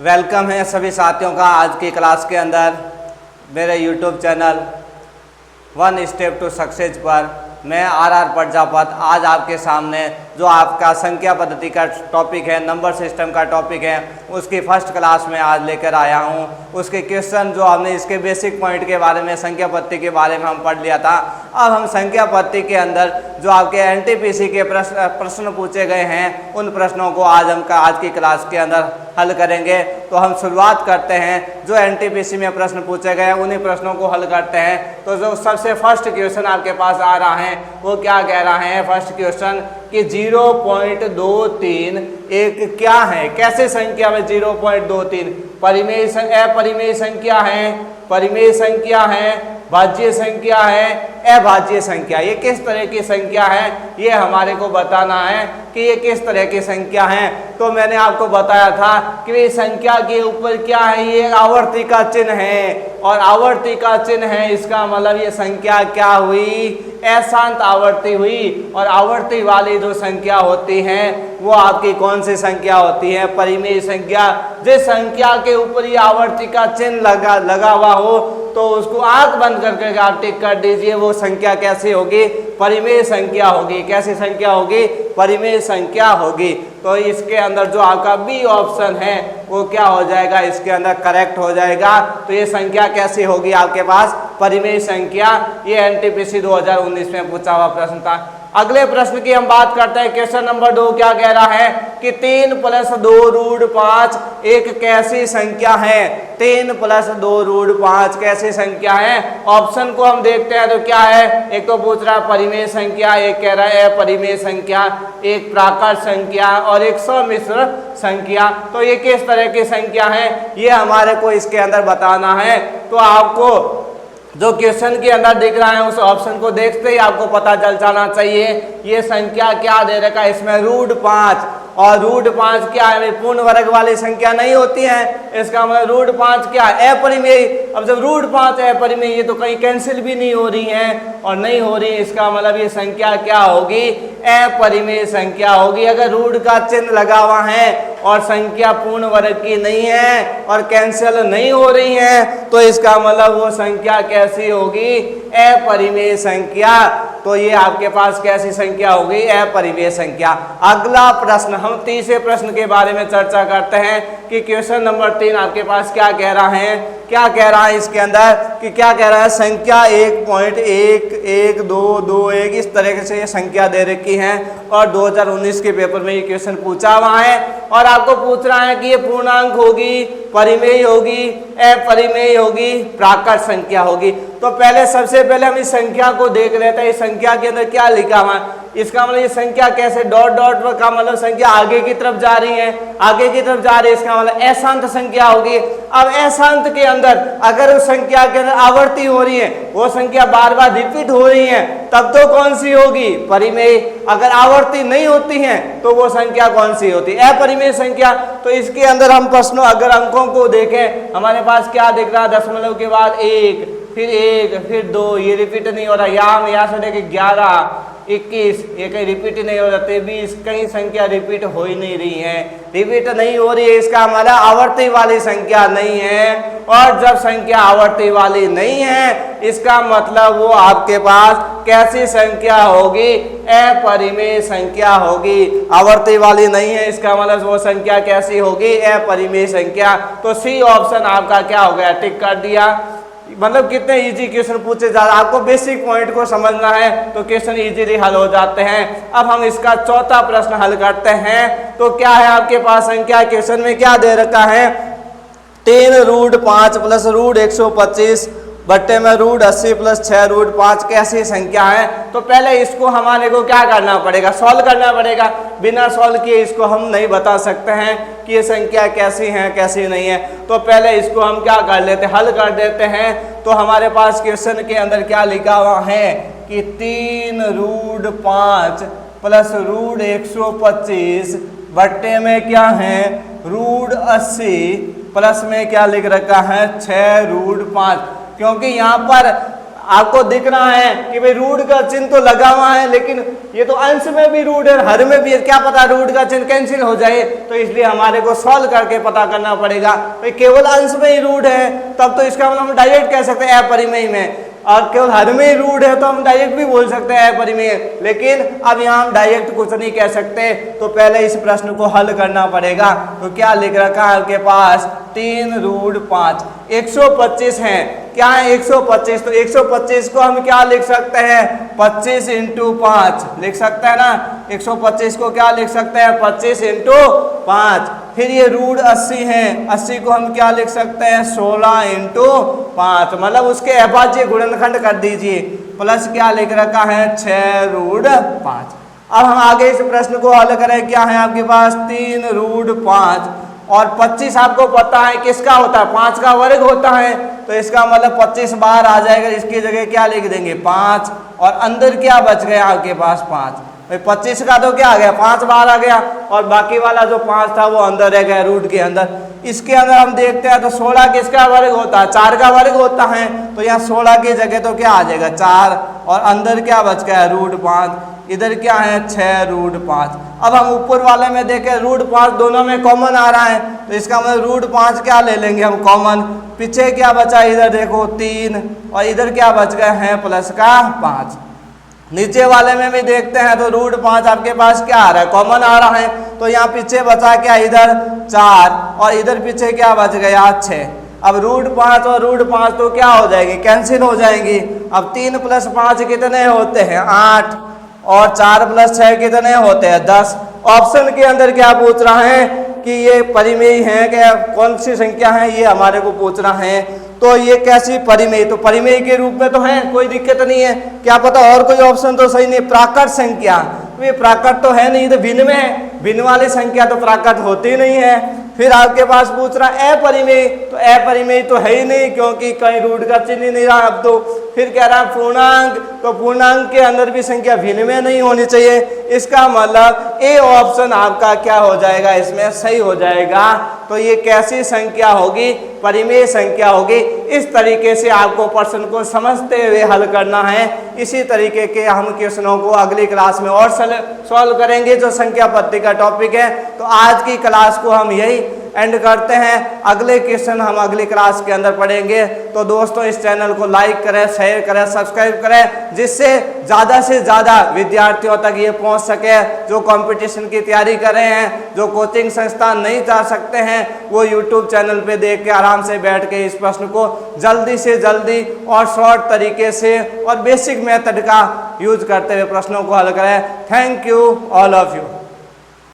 Welcome है सभी साथियों का आज की क्लास के अंदर मेरे YouTube channel one step to success पर। मैं आर प्रजापत आज आपके सामने जो आपका संख्या पद्धति का टॉपिक है, नंबर सिस्टम का टॉपिक है, उसकी फर्स्ट क्लास में आज लेकर आया हूं। उसके क्वेश्चन जो हमने इसके बेसिक पॉइंट के बारे में, संख्या पद्धति के बारे में हम पढ़ लिया था। अब हम संख्या पद्धति के अंदर जो आपके एनटीपीसी के प्रश्न पूछे गए हैं उन प्रश्नों को आज की क्लास के अंदर हल करेंगे। तो हम शुरुआत करते हैं, जो एनटीपीसी में प्रश्न पूछे गए उन्हीं प्रश्नों को हल करते हैं। तो जो सबसे फर्स्ट क्वेश्चन आपके पास आ रहा है वो क्या कह रहा है? फर्स्ट क्वेश्चन कि 0.23 एक क्या है, कैसे संख्या में 0.23 परिमेय अपरिमेय संख्या है, परिमेय संख्या है, भाज्य संख्या है, अभाज्य संख्या, ये किस तरह की संख्या है ये हमारे को बताना है कि ये किस तरह की संख्या है। तो मैंने आपको बताया था कि ये संख्या के ऊपर क्या है, ये आवर्ती का चिन्ह है, और आवर्ती का चिन्ह है इसका मतलब ये संख्या क्या हुई? अशांत आवर्ती हुई। और आवर्ती वाली जो संख्या होती है वो आपकी कौन सी संख्या होती है? परिमेय संख्या। जिस संख्या के ऊपर ये आवर्ती का चिन्ह लगा हुआ हो तो उसको आंख बंद करके आप टिक कर दीजिए, वो संख्या कैसी होगी? परिमेय संख्या होगी। कैसी संख्या होगी? परिमेय संख्या होगी। तो इसके अंदर जो आपका बी ऑप्शन है वो क्या हो जाएगा? इसके अंदर करेक्ट हो जाएगा। तो ये संख्या कैसी होगी आपके पास? परिमेय संख्या। ये एनटीपीसी 2019 में पूछा हुआ प्रश्न था। अगले प्रश्न की हम बात करते हैं। क्वेश्चन नंबर 2 क्या कह रहा है कि 3 + 2 √ 5 एक कैसी संख्या है? 3 + 2 √ 5 कैसी संख्या है? ऑप्शन को हम देखते हैं तो क्या है? एक तो पूछ रहा है परिमेय संख्या, एक कह रहा है अपरिमेय संख्या, एक प्राकृत संख्या और एक सम्मिश्र संख्या। तो ये किस तरह की संख्या है ये हमारे को इसके अंदर बताना है। तो आपको जो क्वेश्चन के अंदर दिख रहा है उस ऑप्शन को देखते ही आपको पता चल जाना चाहिए ये संख्या क्या दे रखा है इसमें, √5। और √5 क्या है? पूर्ण वर्ग वाली संख्या नहीं होती है, इसका मतलब √5 क्या है? अपरिमेय। अब जब √5 अपरिमेय ये तो कहीं कैंसिल भी नहीं हो रही है और नहीं हो रही, इसका मतलब ये संख्या क्या होगी? अपरिमेय संख्या होगी। अगर रूट का चिन्ह लगा हुआ है और संख्या पूर्ण वर्ग की नहीं है और कैंसिल नहीं हो रही है तो इसका मतलब वो संख्या कैसी होगी? अपरिमेय संख्या। तो ये आपके पास कैसी संख्या होगी? अपरिमेय संख्या। अगला प्रश्न, हम तीसरे प्रश्न के बारे में चर्चा करते हैं कि क्वेश्चन नंबर 3 आपके पास क्या कह रहा है? क्या कह रहा है इसके अंदर कि क्या कह रहा है? संख्या 1.11221 इस तरह से ये संख्या दे रखी है और 2019 के पेपर में ये क्वेश्चन पूछा हुआ है और आपको पूछ रहा है कि ये पूर्णांक होगी, परिमेय होगी, अपरिमेय होगी, प्राकृत संख्या होगी। तो पहले सबसे पहले हम इस संख्या को देख लेते हैं। इस संख्या के अंदर क्या लिखा हुआ है? इसका मतलब ये संख्या कैसे डॉट का मतलब संख्या आगे की तरफ जा रही है, आगे की तरफ जा रही है, इसका मतलब अशांत संख्या होगी। अब अशांत के अंदर अगर उस संख्या के अंदर आवर्ती हो रही है, वो संख्या बार बार रिपीट हो रही है, तब तो कौन सी होगी? परिमेय। अगर आवर्ती नहीं होती है तो वो संख्या कौन सी होती है? अपरिमेय संख्या। तो इसके अंदर हम प्रश्नों अगर अंकों को देखें, हमारे पास क्या दिख रहा है? दशमलव के बाद 1, फिर 1, फिर 2, ये रिपीट नहीं हो रहा। यहाँ से लेके 11, 21, ये कहीं रिपीट नहीं हो रहा। 23, कहीं संख्या रिपीट हो ही नहीं रही है, रिपीट नहीं हो रही है, इसका मतलब आवर्ती वाली संख्या नहीं है। और जब संख्या आवर्ती वाली नहीं है इसका मतलब वो आपके पास कैसी संख्या होगी? अपरिमेय संख्या होगी। आवर्ती वाली नहीं है इसका मतलब वो संख्या कैसी होगी? अपरिमेय संख्या। तो सी ऑप्शन आपका क्या हो गया? टिक कर दिया। मतलब कितने इजी क्वेश्चन पूछे जा रहे हैं, आपको बेसिक पॉइंट को समझना है तो क्वेश्चन इजीली हल हो जाते हैं। अब हम इसका चौथा प्रश्न हल करते हैं। तो क्या है आपके पास संख्या? क्वेश्चन में क्या दे रखा है? 3 √5 + √125 बट्टे में √80 + 6 √5 कैसी संख्या है? तो पहले इसको हमारे को क्या करना पड़ेगा? सॉल्व करना पड़ेगा। बिना सॉल्व किए इसको हम नहीं बता सकते हैं कि ये संख्या कैसी है कैसी नहीं है। तो पहले इसको हम क्या कर लेते हैं? हल कर देते हैं। तो हमारे पास क्वेश्चन के अंदर क्या लिखा हुआ है कि 3 √5 + √125 बट्टे में क्या है? √80 प्लस में क्या लिख रखा है? 6 √5। क्योंकि यहाँ पर आपको दिख रहा है कि भाई रूट का चिन्ह तो लगा हुआ है, लेकिन ये तो अंश में भी रूट है, हर में भी है, क्या पता रूट का चिन्ह कैंसिल हो जाए, तो इसलिए हमारे को सॉल्व करके पता करना पड़ेगा। भाई केवल अंश में ही रूट है तब तो इसका मतलब हम डायरेक्ट कह सकते हैं अपरिमेय में, और केवल हर में ही रूट है तो हम डायरेक्ट भी बोल सकते हैं अपरिमेय, लेकिन अब यहाँ हम डायरेक्ट कुछ नहीं कह सकते, तो पहले इस प्रश्न को हल करना पड़ेगा। तो क्या लिख रखा है आपके पास 3 रूट 5, 125 है, क्या है 125, तो 125 को हम क्या लिख सकते हैं 25 इंटू 5 लिख सकते हैं ना, 125 को क्या लिख सकते हैं 25 इंटू 5। फिर ये रूट 80 है, 80 को हम क्या लिख सकते हैं 16 इंटू 5, मतलब उसके अभाज्य गुणनखंड कर दीजिए, प्लस क्या लिख रखा है 6 रूट 5। अब हम आगे इस प्रश्न को हल करें, क्या है आपके पास 3 रूट 5 और 25 आपको पता है किसका होता है 5 का वर्ग होता है, तो इसका मतलब 25 बाहर आ जाएगा, इसकी जगह क्या लिख देंगे 5 और अंदर क्या बच गया आपके पास 5। 25 का तो क्या आ गया 5 बाहर आ गया और बाकी वाला जो 5 था वो अंदर रह गया रूट के अंदर। इसके अंदर हम देखते हैं तो 16 किसका वर्ग होता है 4 का वर्ग होता है, तो यहाँ 16 की जगह तो क्या आ जाएगा 4 और अंदर क्या बच गया रूट 5, इधर क्या है 6 रूट 5। अब हम ऊपर वाले में देखें रूट 5 दोनों में कॉमन आ रहा है, तो इसका मतलब रूट 5 क्या ले लेंगे हम कॉमन, पीछे क्या बचा इधर देखो 3 और इधर क्या बच गए हैं प्लस का 5। नीचे वाले में भी देखते हैं तो रूट 5 आपके पास क्या आ रहा है कॉमन आ रहा है, तो यहाँ पीछे बचा क्या इधर 4 और इधर पीछे क्या बच गया 6। अब रूट 5 और रूट 5 तो क्या हो जाएगी कैंसिल हो जाएंगी। अब 3 प्लस 5 कितने होते हैं 8 और 4 प्लस 6 कितने होते हैं 10। ऑप्शन के अंदर क्या पूछ रहा है कि ये परिमेय है, क्या कौन सी संख्या है ये हमारे को पूछ रहा है, तो ये कैसी परिमेय, तो परिमेय के रूप में तो है कोई दिक्कत नहीं है, क्या पता और कोई ऑप्शन तो सही नहीं, प्राकट संख्या, तो ये प्राकट तो है नहीं, तो भिन्न में है, भिन्न वाली संख्या तो प्राकट होती नहीं है। फिर आपके पास पूछ रहा अपरिमेय, तो अपरिमेय तो है ही नहीं क्योंकि कहीं रूट का चिन्ह नहीं रहा अब तो। फिर कह रहा है पूर्णांक, तो पूर्णांक के अंदर भी संख्या भिन्न में नहीं होनी चाहिए, इसका मतलब ए ऑप्शन आपका क्या हो जाएगा इसमें सही हो जाएगा। तो ये कैसी संख्या होगी परिमेय संख्या होगी। इस तरीके से आपको प्रश्न को समझते हुए हल करना है। इसी तरीके के हम क्वेश्चनों को अगली क्लास में और सॉल्व करेंगे जो संख्या पद्धति का टॉपिक है। तो आज की क्लास को हम यही एंड करते हैं, अगले क्वेश्चन हम अगली क्लास के अंदर पढ़ेंगे। तो दोस्तों इस चैनल को लाइक करें, शेयर करें, सब्सक्राइब करें, जिससे ज़्यादा से ज़्यादा विद्यार्थियों तक ये पहुंच सके जो कंपटीशन की तैयारी कर रहे हैं, जो कोचिंग संस्थान नहीं जा सकते हैं, वो यूट्यूब चैनल पे देख के आराम से बैठ के इस प्रश्न को जल्दी से जल्दी और शॉर्ट तरीके से और बेसिक मेथड का यूज करते हुए प्रश्नों को हल करें। Thank you all of you.